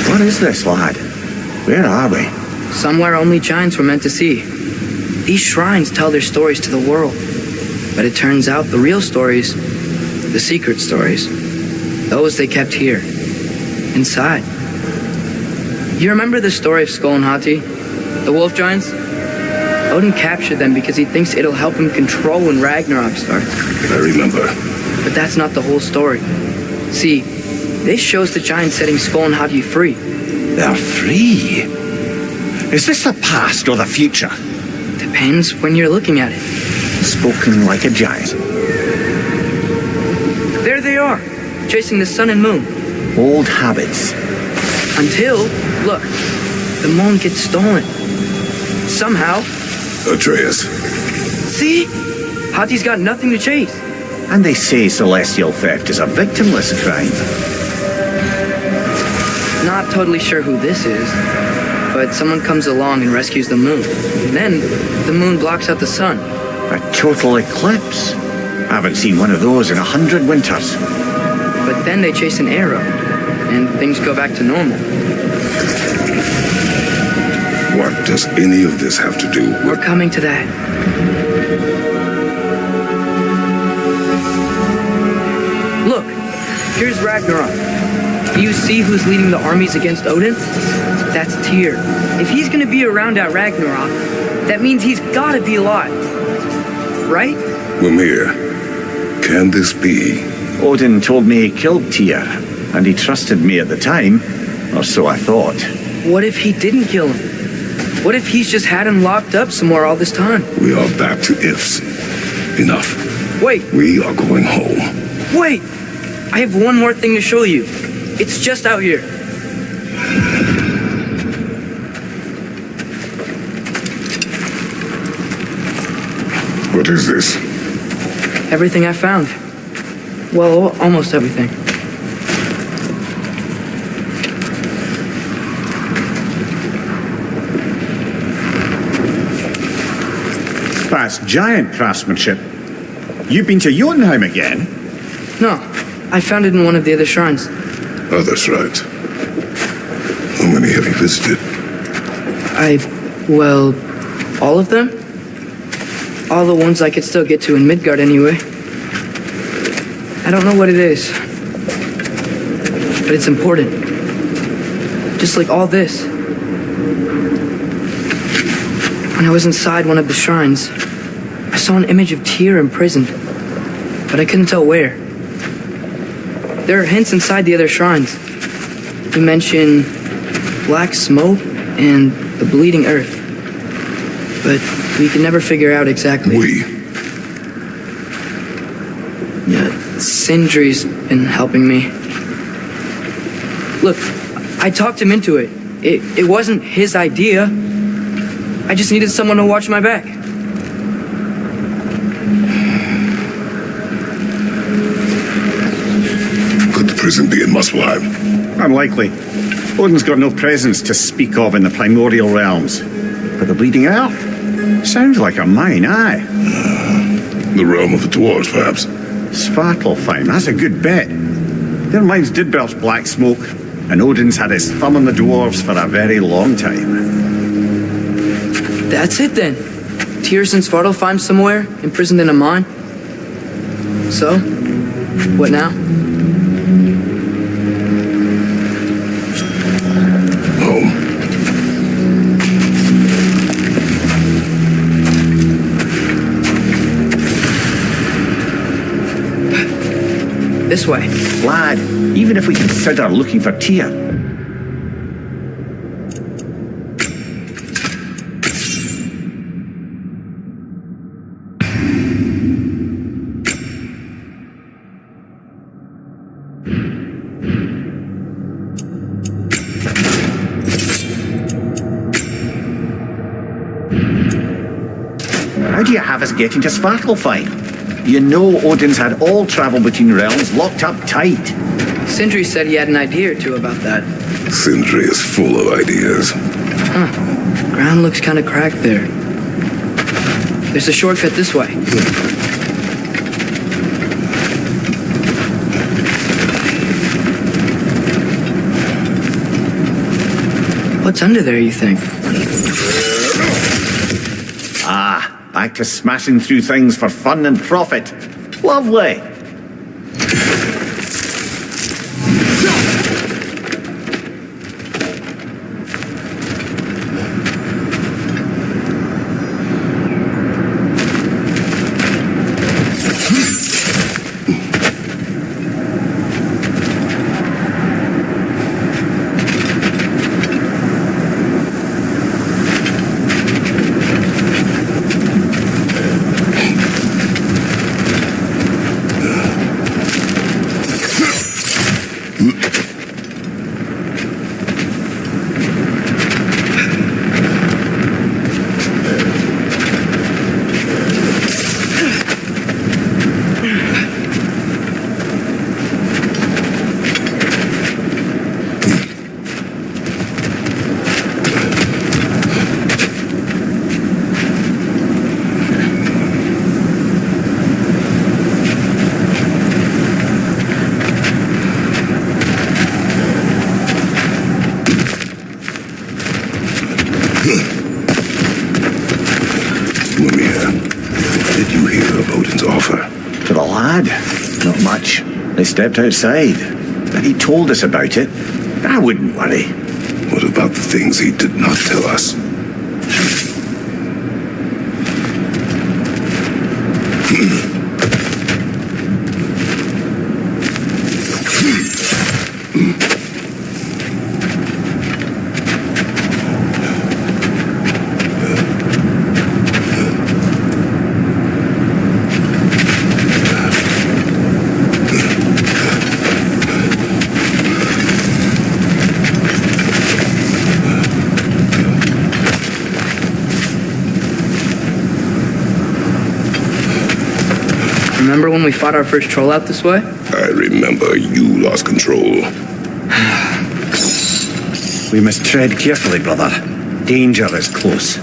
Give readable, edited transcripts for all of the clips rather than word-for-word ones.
What is this, lad? Where are we? Somewhere only giants were meant to see. These shrines tell their stories to the world. But it turns out the real stories, the secret stories, those they kept here, inside. You remember the story of 𝐒𝐲𝐞𝐬, the wolf giants? Odin captured them because he thinks it'll help him control when Ragnarok starts. I remember. But that's not the whole story. See, this shows the giants setting 𝐒𝐲𝐞𝐬 free. They're free? Is this the past or the future? Depends when you're looking at it. Spoken like a giant. There they are, chasing the sun and moon. Old habits. Until, look, the moon gets stolen. Somehow. Atreus. See? Hati's got nothing to chase. And they say celestial theft is a victimless crime. Not totally sure who this is, but someone comes along and rescues the moon. Then, the moon blocks out the sun. A total eclipse. I haven't seen one of those in 100 winters. But then they chase an arrow, and things go back to normal. What does any of this have to do with... We're coming to that. Look, here's Ragnarok. Do you see who's leading the armies against Odin? That's Tyr. If he's gonna be around at Ragnarok, that means he's gotta be alive. Right? Mimir, can this be? Odin told me he killed Tyr, and he trusted me at the time, or so I thought. What if he didn't kill him? What if he's just had him locked up somewhere all this time? We are back to ifs. Enough. Wait. We are going home. Wait! I have one more thing to show you. It's just out here. What is this? Everything I found. Well, almost everything. That's giant craftsmanship. You've been to Jotunheim again? No, I found it in one of the other shrines. Oh, that's right. How many have you visited? Well, all of them? All the ones I could still get to in Midgard anyway. I don't know what it is, but it's important. Just like all this. When I was inside one of the shrines, I saw an image of Tyr imprisoned, but I couldn't tell where. There are hints inside the other shrines. You mention black smoke and the bleeding earth, but we can never figure out exactly. Yeah, Sindri's been helping me. Look, I talked him into it. It wasn't his idea. I just needed someone to watch my back. Could the prison be in Muspelheim? Unlikely. Odin's got no presence to speak of in the primordial realms. But the Bleeding Earth? Sounds like a mine, aye. The realm of the dwarves, perhaps? Svartalfheim, that's a good bet. Their mines did belch black smoke, and Odin's had his thumb on the dwarves for a very long time. That's it then. Tyr's in Svartalfheim somewhere, imprisoned in a mine. So, what now? Home. This way. Lad, even if we consider looking for Tyr, how do you have us getting to Svartalfheim? You know Odin's had all travel between realms locked up tight. Sindri said he had an idea or two about that. Sindri is full of ideas. Huh. Ground looks kind of cracked there. There's a shortcut this way. What's under there, you think? Ah, back to smashing through things for fun and profit. Lovely. Not much. They stepped outside. But he told us about it. I wouldn't worry. What about the things he did not tell us? Remember when we fought our first troll out this way? I remember you lost control. We must tread carefully, brother. Danger is close.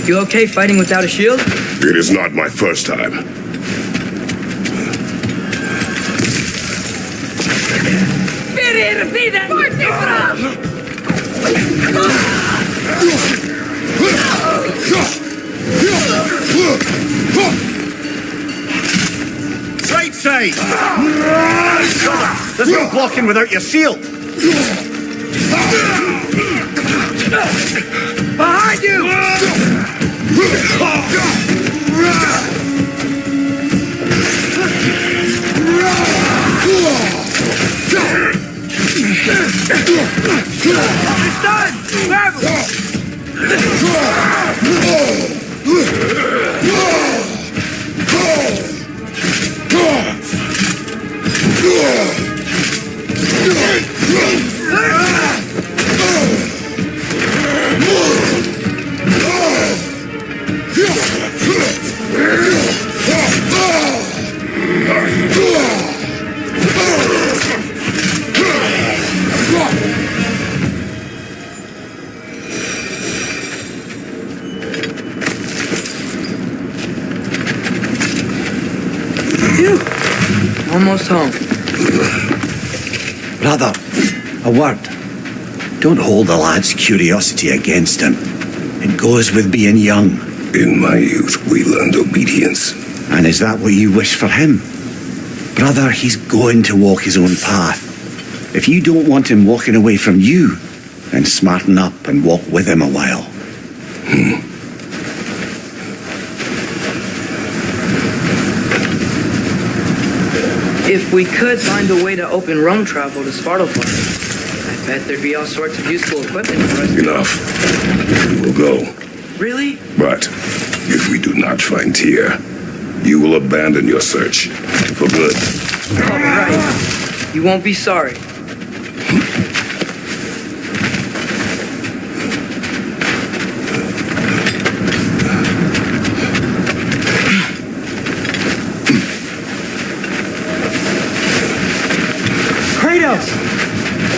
You okay fighting without a shield? It is not my first time. Right side! There's no blocking without your shield! Behind you! It's done! Grab him! Almost home. Brother, a word. Don't hold the lad's curiosity against him. It goes with being young. In my youth, we learned obedience. And is that what you wish for him? Brother, he's going to walk his own path. If you don't want him walking away from you, then smarten up and walk with him a while. If we could find a way to open roam travel to Svartalfheim, I bet there'd be all sorts of useful equipment for us. Enough. We will go. Really? But if we do not find Tyr, you will abandon your search. For good. All right. You won't be sorry. Kratos!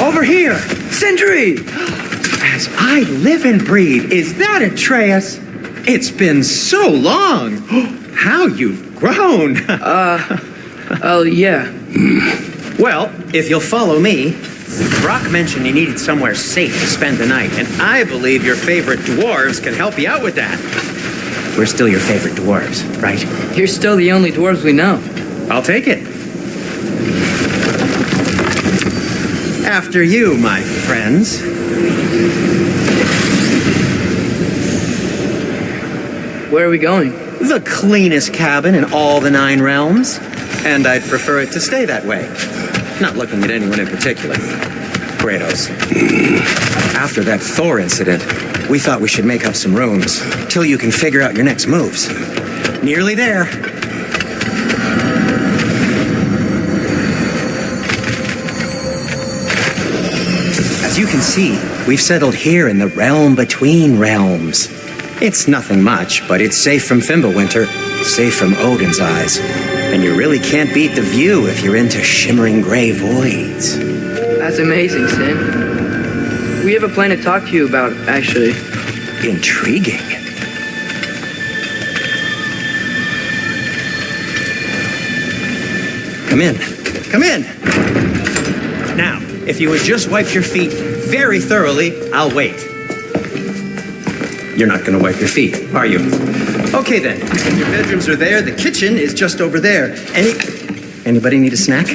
Over here! Sentry! As I live and breathe, is that Atreus? It's been so long! How you've grown! Oh, yeah. Well, if you'll follow me, Brock mentioned you needed somewhere safe to spend the night, and I believe your favorite dwarves can help you out with that. We're still your favorite dwarves, right? You're still the only dwarves we know. I'll take it. After you, my friends. Where are we going? The cleanest cabin in all the 9 realms. And I'd prefer it to stay that way. Not looking at anyone in particular. Kratos. After that Thor incident, we thought we should make up some rooms till you can figure out your next moves. Nearly there. As you can see, we've settled here in the realm between realms. It's nothing much, but it's safe from Fimbulwinter, safe from Odin's eyes. And you really can't beat the view if you're into shimmering gray voids. That's amazing, Sin. We have a plan to talk to you about, actually. Intriguing. Come in. Come in. Now, if you would just wipe your feet very thoroughly, I'll wait. You're not going to wipe your feet, are you? Okay then. Your bedrooms are there. The kitchen is just over there. Anybody need a snack?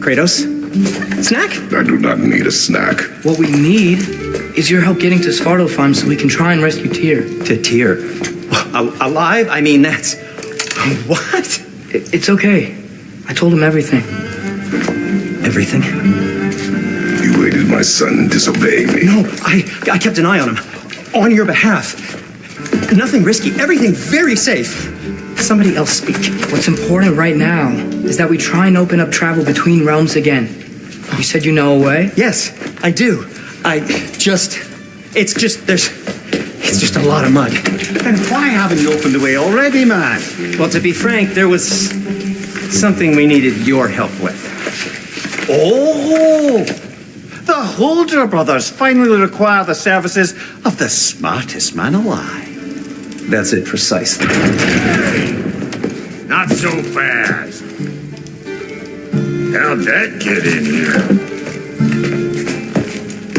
Kratos? Snack? I do not need a snack. What we need is your help getting to Svartalfheim so we can try and rescue Tyr. To Tyr? Alive? I mean, that's... What? It's okay. I told him everything. Everything? You aided my son disobeying me. No, I kept an eye on him. On your behalf. Nothing risky. Everything very safe. Somebody else speak. What's important right now is that we try and open up travel between realms again. You said you know a way? Yes, I do. It's just a lot of mud. Then why haven't you opened the way already, man? Well, to be frank, there was something we needed your help with. Oh! The Holder brothers finally require the services of the smartest man alive. That's it precisely. Not so fast. How'd that get in here?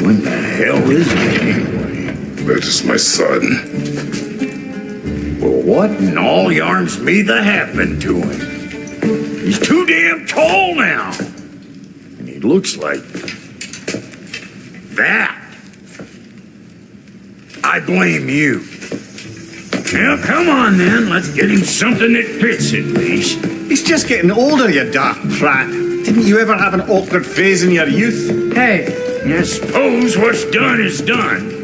What the hell is it anyway? That is my son. Well, what in all yarns me that happened to him? He's too damn tall now. And he looks like that. I blame you. Well, come on then. Let's get him something that fits at least. He's just getting older, you daft prat. Didn't you ever have an awkward phase in your youth? Hey, I suppose what's done is done.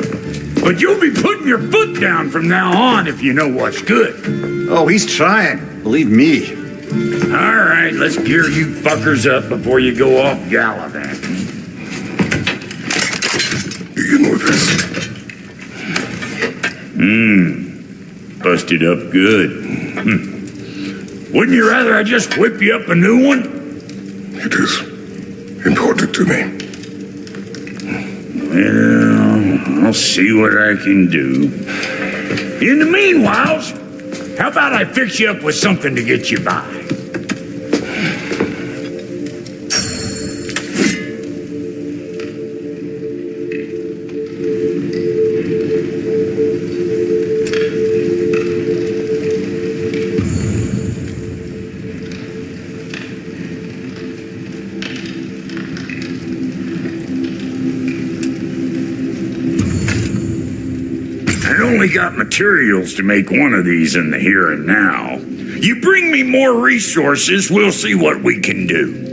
But you'll be putting your foot down from now on if you know what's good. Oh, he's trying. Believe me. All right, let's gear you fuckers up before you go off gallivanting. Do you know this? Busted up good. Wouldn't you rather I just whip you up a new one? It is important to me. Well, I'll see what I can do. In the meanwhile, how about I fix you up with something to get you by? Only got materials to make one of these in the here and now. You bring me more resources, we'll see what we can do.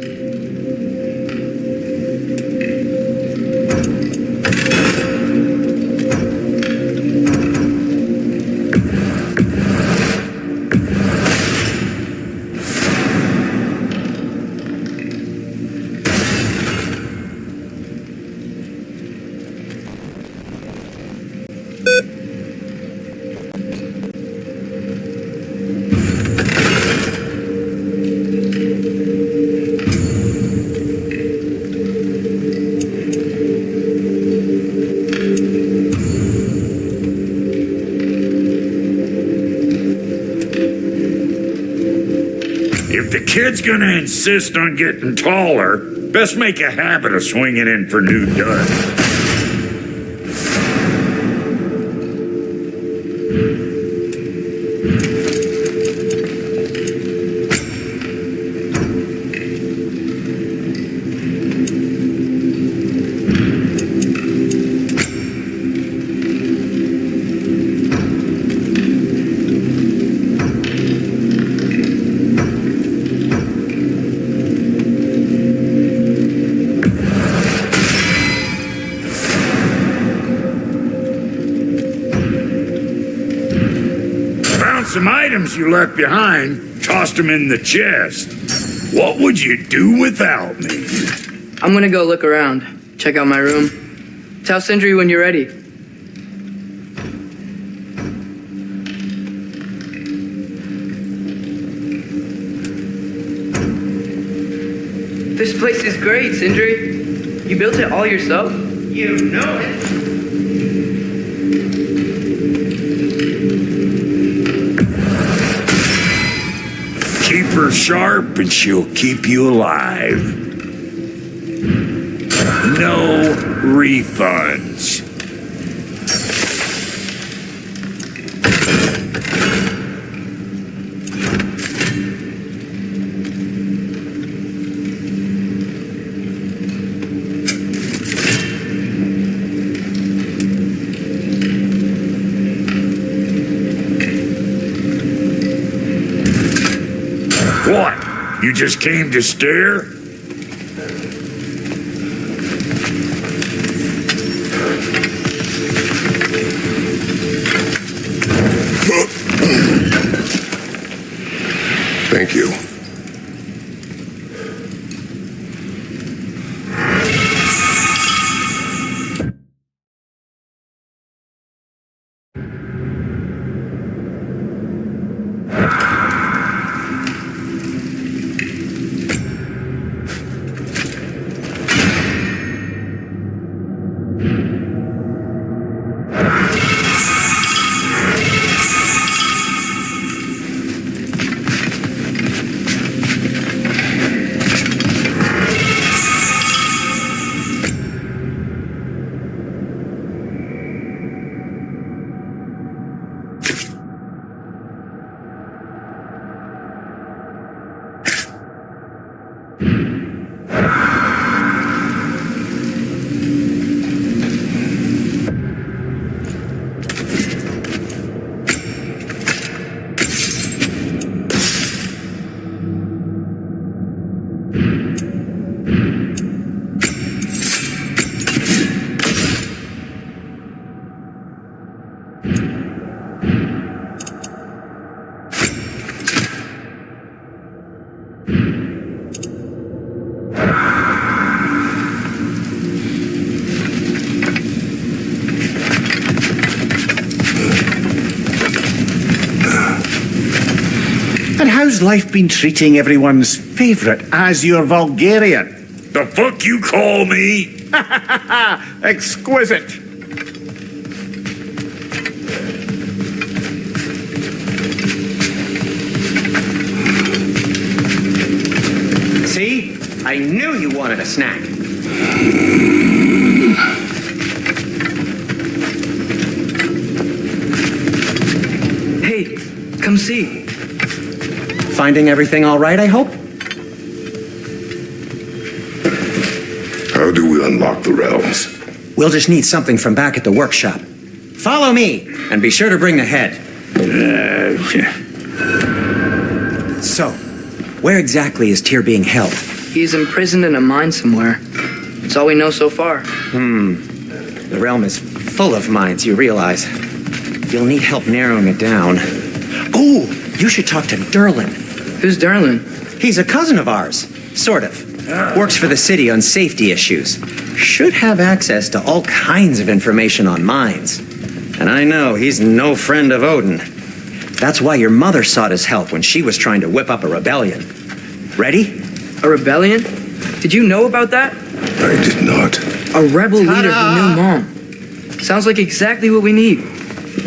If the kid's gonna insist on getting taller, Best make a habit of swinging in for new duds. Some items you left behind, tossed them in the chest. What would you do without me? I'm gonna go look around, check out my room. Tell Sindri when you're ready. This place is great, Sindri. You built it all yourself? You know it. Keep her sharp and she'll keep you alive. No refunds. What? You just came to stare? Thank you. And how's life been treating everyone's favourite Azure Vulgarian? The fuck you call me? Exquisite. See? I knew you wanted a snack. Hey, come see. Finding everything all right, I hope? How do we unlock the realms? We'll just need something from back at the workshop. Follow me, and be sure to bring the head. So, where exactly is Tyr being held? He's imprisoned in a mine somewhere. That's all we know so far. The realm is full of mines, you realize. You'll need help narrowing it down. Oh, you should talk to Derlin. Who's Derlin? He's a cousin of ours, sort of. Works for the city on safety issues. Should have access to all kinds of information on mines. And I know he's no friend of Odin. That's why your mother sought his help when she was trying to whip up a rebellion. Ready? A rebellion? Did you know about that? I did not. A rebel leader who knew Mom. Sounds like exactly what we need.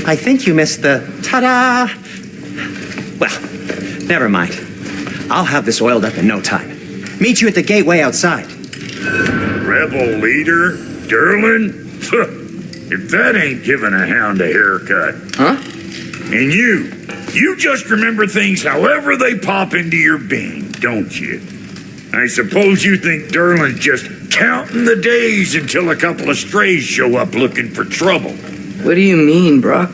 I think you missed the ta-da. Well, never mind. I'll have this oiled up in no time. Meet you at the gateway outside. Rebel leader? Derlin? If that ain't giving a hound a haircut. Huh? And you just remember things however they pop into your bean, don't you? I suppose you think Derlin's just counting the days until a couple of strays show up looking for trouble. What do you mean, Brock?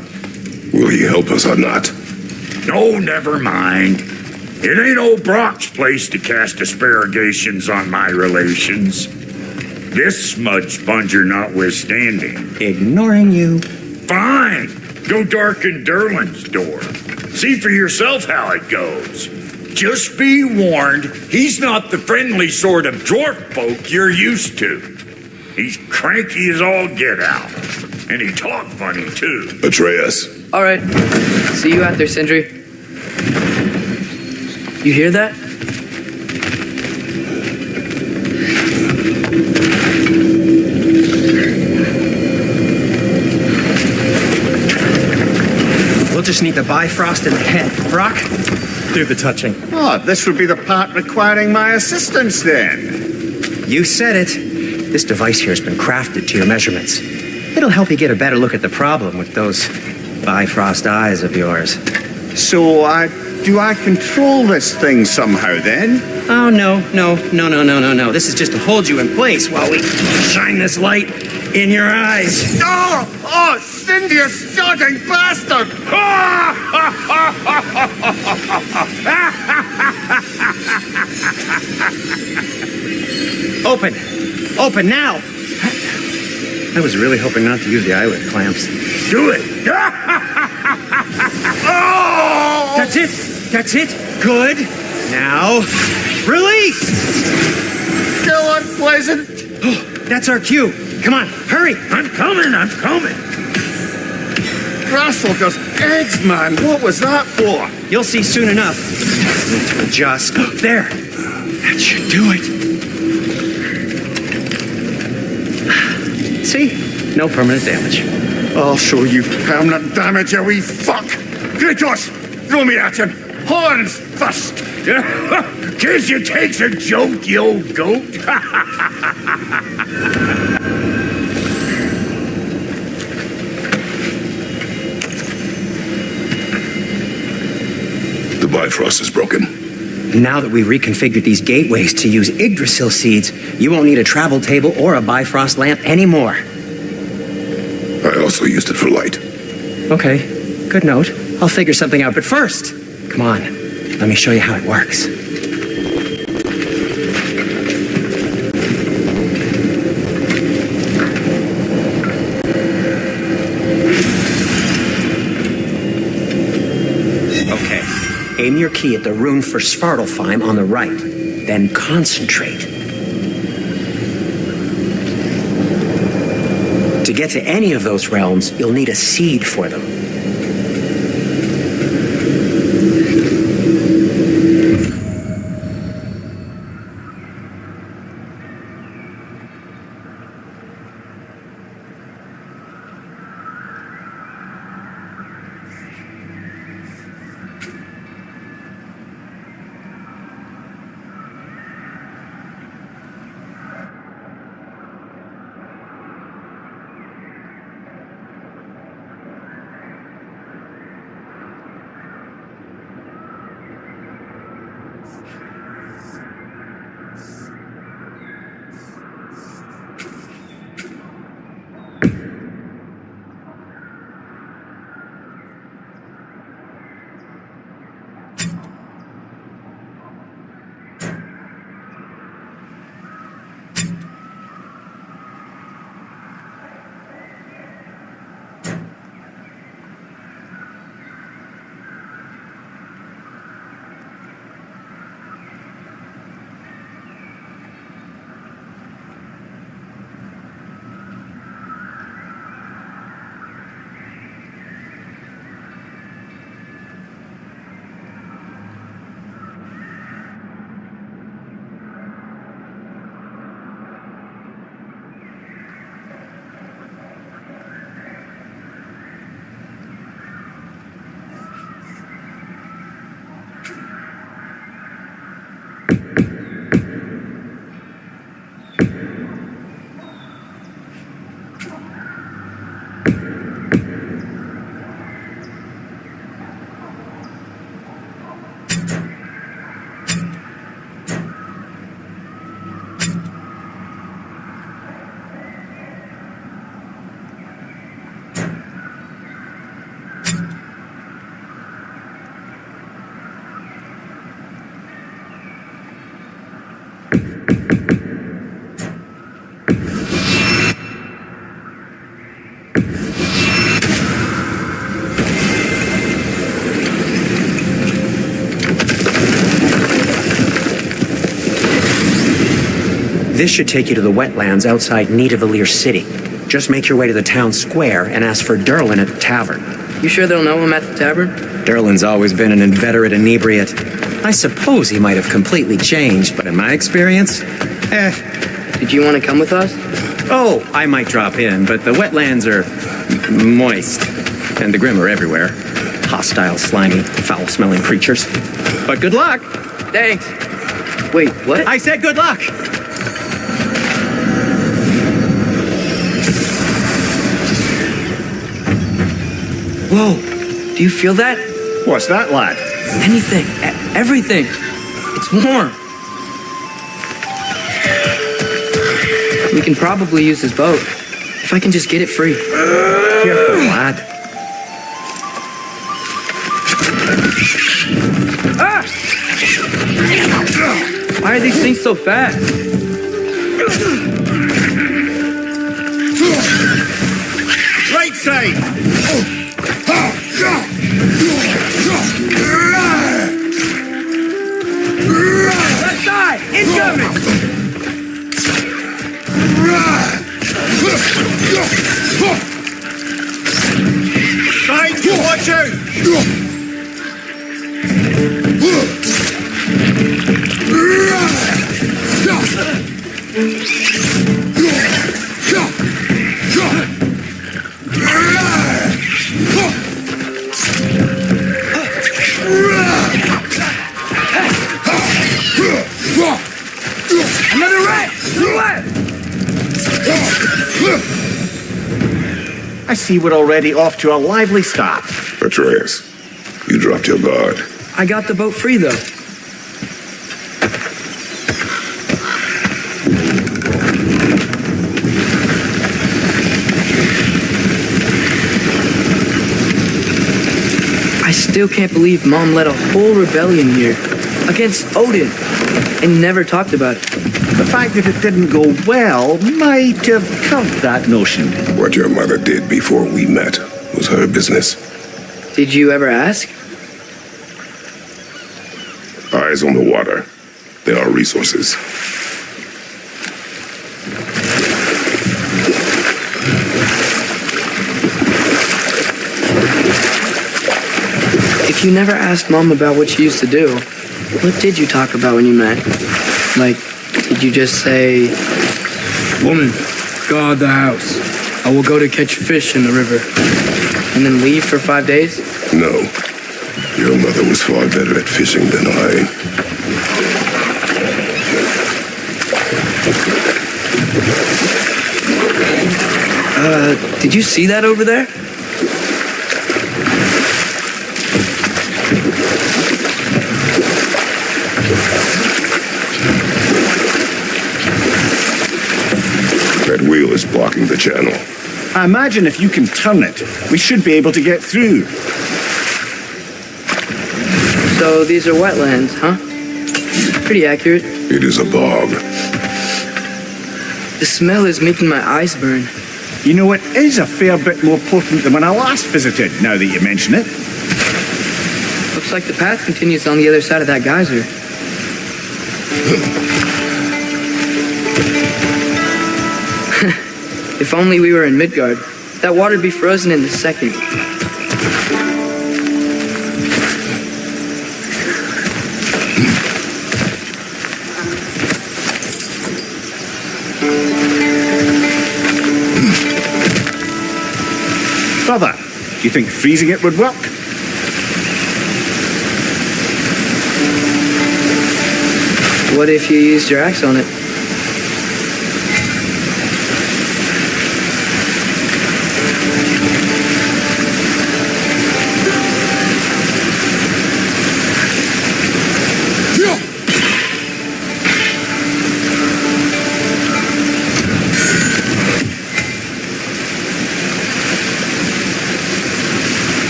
Will he help us or not? No, never mind. It ain't old Brock's place to cast asparagations on my relations. This smudge sponger notwithstanding. Ignoring you. Fine. Go darken Derlin's door. See for yourself how it goes. Just be warned, he's not the friendly sort of dwarf folk you're used to. He's cranky as all get out. And he talk funny, too. Atreus. All right. See you out there, Sindri. You hear that? We'll just need the Bifrost in the head. Brock, do the touching. Oh, this would be the part requiring my assistance then. You said it. This device here has been crafted to your measurements. It'll help you get a better look at the problem with those Bifrost eyes of yours. So, do I control this thing somehow then? Oh, no. This is just to hold you in place while we shine this light in your eyes. Oh, Cindy, you starting bastard! Open now! I was really hoping not to use the eyelid clamps. Do it. Oh! That's it. Good. Now, release! Still unpleasant. That's our cue. Come on, hurry! I'm coming. Grasshopper's eggs, man. What was that for? You'll see soon enough. Need to adjust. There. That should do it. See? No permanent damage. I'll show you permanent damage, you wee fuck. Kratos, throw me at him. Horns first. Guess you takes a joke, you old goat. The Bifrost is broken. Now that we've reconfigured these gateways to use Yggdrasil seeds, you won't need a travel table or a Bifrost lamp anymore. I also used it for light. Okay, good note. I'll figure something out, but first, come on, let me show you how it works. Okay, aim your key at the rune for Svartalfheim on the right, then concentrate. To get to any of those realms, you'll need a seed for them. This should take you to the wetlands outside Nidavellir City. Just make your way to the town square and ask for Derlin at the tavern. You sure they'll know him at the tavern? Derlin's always been an inveterate inebriate. I suppose he might have completely changed, but in my experience, Did you want to come with us? Oh, I might drop in, but the wetlands are moist, and the Grim are everywhere. Hostile, slimy, foul-smelling creatures. But good luck! Thanks. Wait, what? I said good luck! Whoa, do you feel that? What's that, lad? Anything, everything. It's warm. We can probably use his boat, if I can just get it free. Careful, lad. Ah! Why are these things so fast? Right side! Left side! Incoming! Side, watch out! Another right! To the left! I see we're already off to a lively start. Atreus, you dropped your guard. I got the boat free, though. I still can't believe Mom led a whole rebellion here against Odin and never talked about it. The fact that it didn't go well might have curbed that notion. What your mother did before we met was her business. Did you ever ask? Eyes on the water. There are resources. If you never asked Mom about what she used to do, what did you talk about when you met? Like, did you just say, "Woman, guard the house. I will go to catch fish in the river," and then leave for 5 days? No. Your mother was far better at fishing than I. Did you see that over there? That wheel is blocking the channel. I imagine if you can turn it, we should be able to get through. So these are wetlands, huh? Pretty accurate. It is a bog. The smell is making my eyes burn. You know, it is a fair bit more potent than when I last visited, now that you mention it. Looks like the path continues on the other side of that geyser. If only we were in Midgard. That water'd be frozen in a second. Brother, do you think freezing it would work? What if you used your axe on it?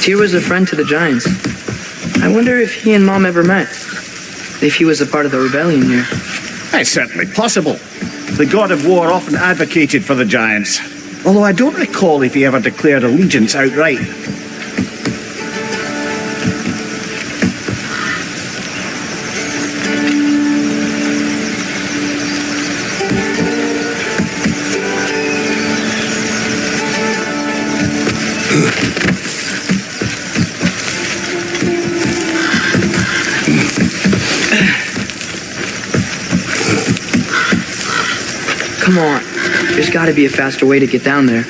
Tyr was a friend to the giants. I wonder if he and Mom ever met. If he was a part of the rebellion here. It's certainly possible. The god of war often advocated for the giants. Although I don't recall if he ever declared allegiance outright. Come on. There's got to be a faster way to get down there.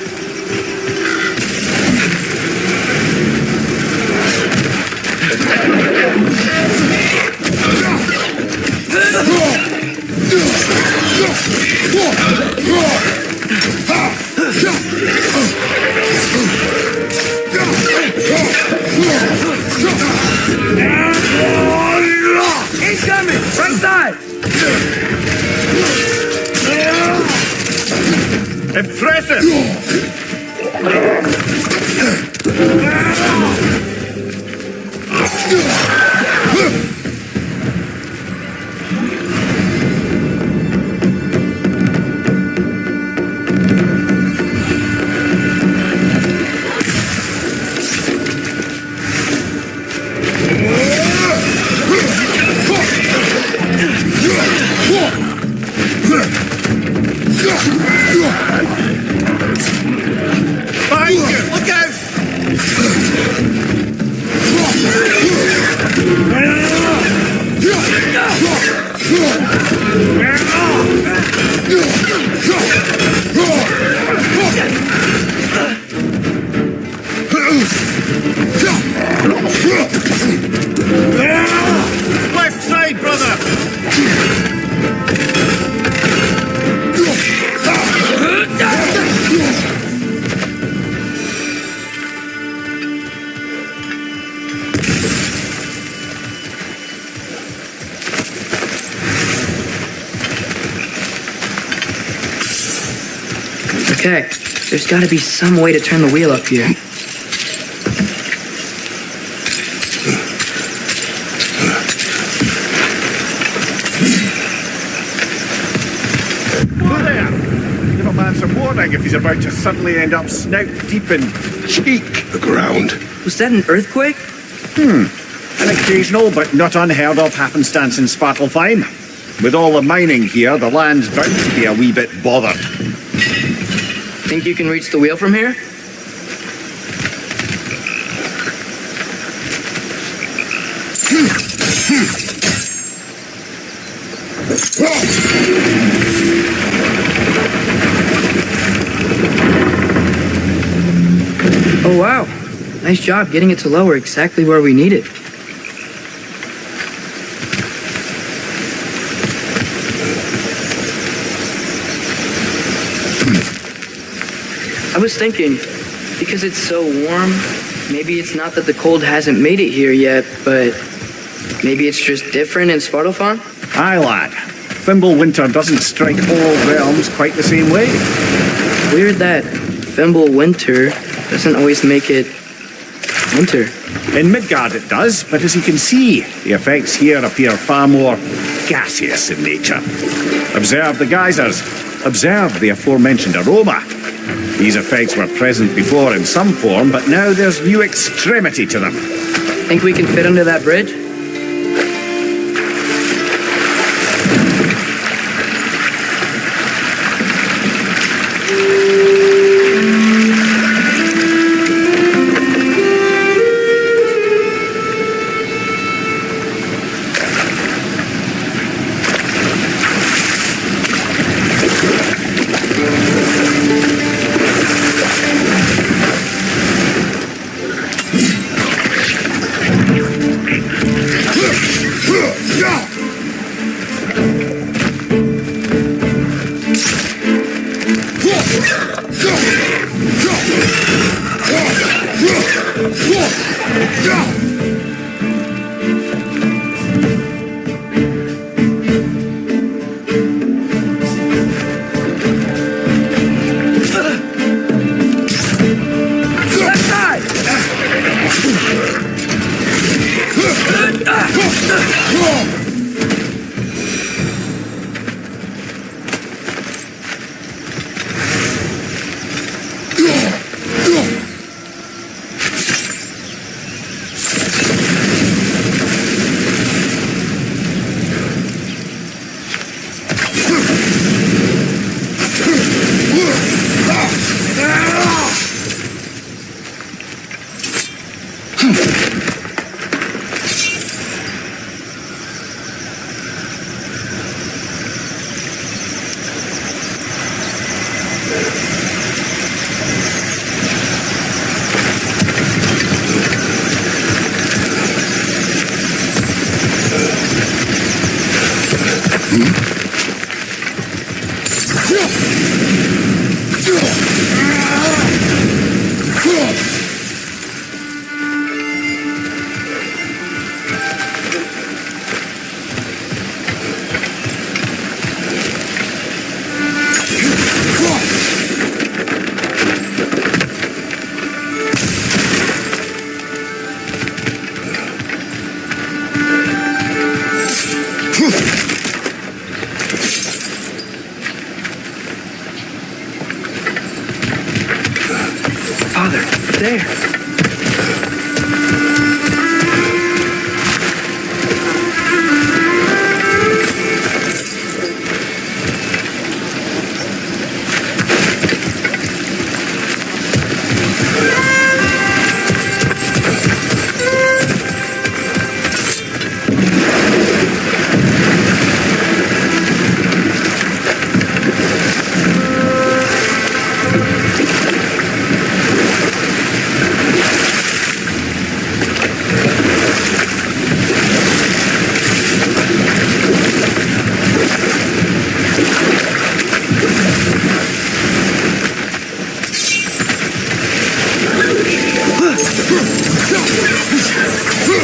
He's coming! Right side! Impressive! Behind you! Look out! Left side, brother! Okay, there's got to be some way to turn the wheel up here. Whoa there! Give a man some warning if he's about to suddenly end up snout deep in cheek. The ground. Was that an earthquake? An occasional but not unheard of happenstance in Svartalfheim. With all the mining here, the land's bound to be a wee bit bothered. Think you can reach the wheel from here? Oh wow, nice job getting it to lower exactly where we need it. I was thinking, because it's so warm, maybe it's not that the cold hasn't made it here yet, but maybe it's just different in Svartalfheim? Aye, lad. Thimble winter doesn't strike all realms quite the same way. Weird that Thimble winter doesn't always make it winter. In Midgard it does, but as you can see, the effects here appear far more gaseous in nature. Observe the geysers. Observe the aforementioned aroma. These effects were present before in some form, but now there's new extremity to them. Think we can fit under that bridge? Father, there.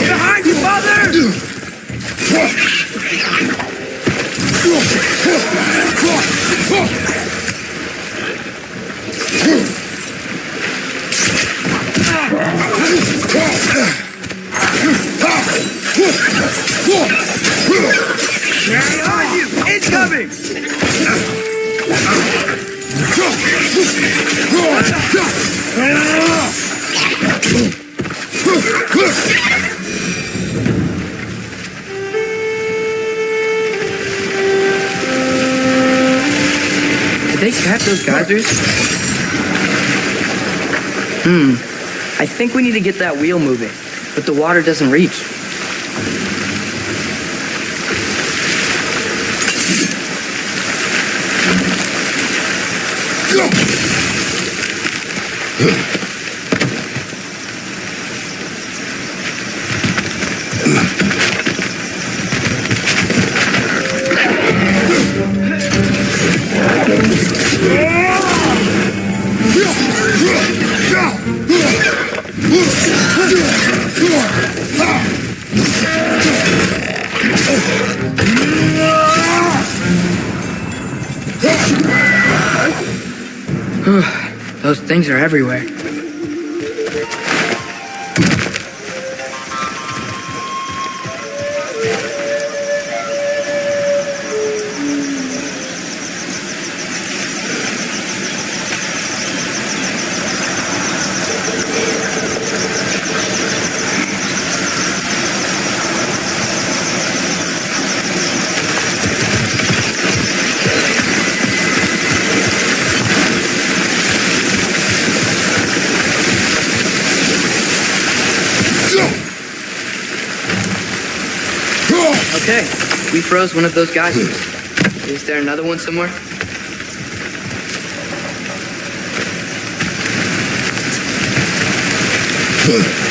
Behind you, father! Behind you! Incoming! Did they catch those geysers? I think we need to get that wheel moving, but the water doesn't reach. Those things are everywhere. Okay, we froze one of those geysers. Is there another one somewhere? Huh.